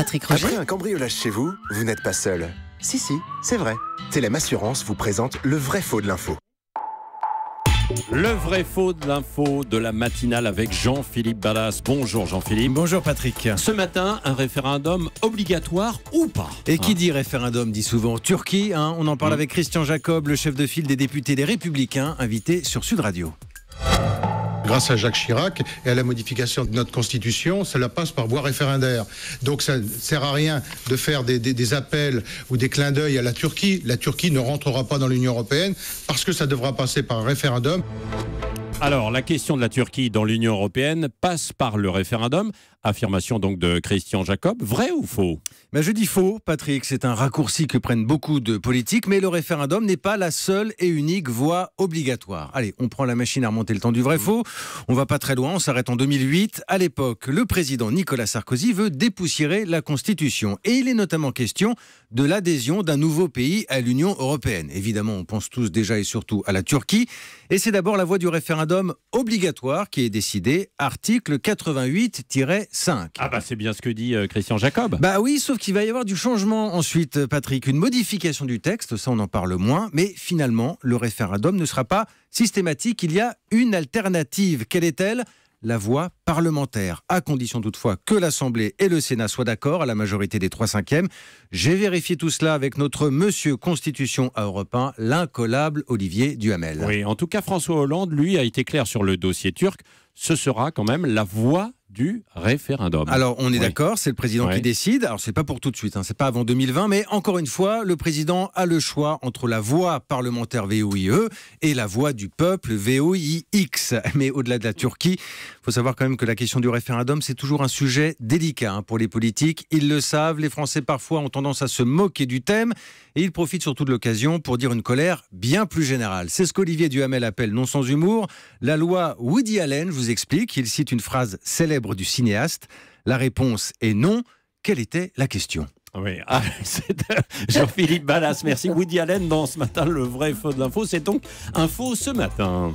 Patrick Roger. Après un cambriolage chez vous, vous n'êtes pas seul. Si, c'est vrai. Telem Assurance vous présente le vrai faux de l'info. Le vrai faux de l'info de la matinale avec Jean-Philippe Ballas. Bonjour Jean-Philippe. Bonjour Patrick. Ce matin, un référendum obligatoire ou pas? Et qui dit référendum dit souvent Turquie. On en parle avec Christian Jacob, le chef de file des députés des Républicains, invité sur Sud Radio. Grâce à Jacques Chirac et à la modification de notre Constitution, cela passe par voie référendaire. Donc ça ne sert à rien de faire des appels ou des clins d'œil à la Turquie. La Turquie ne rentrera pas dans l'Union européenne parce que ça devra passer par un référendum. Alors, la question de la Turquie dans l'Union européenne passe par le référendum. Affirmation donc de Christian Jacob. Vrai ou faux? Je dis faux, Patrick. C'est un raccourci que prennent beaucoup de politiques, mais le référendum n'est pas la seule et unique voie obligatoire. Allez, on prend la machine à remonter le temps du vrai-faux. On va pas très loin, on s'arrête en 2008. À l'époque, le président Nicolas Sarkozy veut dépoussiérer la Constitution. Et il est notamment question de l'adhésion d'un nouveau pays à l'Union européenne. Évidemment, on pense tous déjà et surtout à la Turquie. Et c'est d'abord la voie du référendum obligatoire qui est décidée, article 88-5. Ah c'est bien ce que dit Christian Jacob. Oui, sauf qu'il va y avoir du changement ensuite, Patrick. Une modification du texte, ça on en parle moins. Mais finalement, le référendum ne sera pas systématique. Il y a une alternative. Quelle est-elle ? La voie parlementaire, à condition toutefois que l'Assemblée et le Sénat soient d'accord à la majorité des 3/5. J'ai vérifié tout cela avec notre monsieur Constitution à Europe 1, l'incollable Olivier Duhamel. Oui, en tout cas, François Hollande, lui, a été clair sur le dossier turc. Ce sera quand même la voie du référendum. Alors, on est d'accord, c'est le président qui décide. Alors, c'est pas pour tout de suite, c'est pas avant 2020, mais encore une fois, le président a le choix entre la voie parlementaire VOIE et la voie du peuple VOIX. Mais au-delà de la Turquie, il faut savoir quand même que la question du référendum, c'est toujours un sujet délicat pour les politiques. Ils le savent, les Français parfois ont tendance à se moquer du thème et ils profitent surtout de l'occasion pour dire une colère bien plus générale. C'est ce qu'Olivier Duhamel appelle, non sans humour, la loi Woody Allen. Je vous explique, il cite une phrase célèbre du cinéaste. La réponse est non. Quelle était la question ? Oui, c'est Jean-Philippe Ballas. Merci. Woody Allen dans ce matin, le vrai faux de l'info. C'est donc un faux ce matin.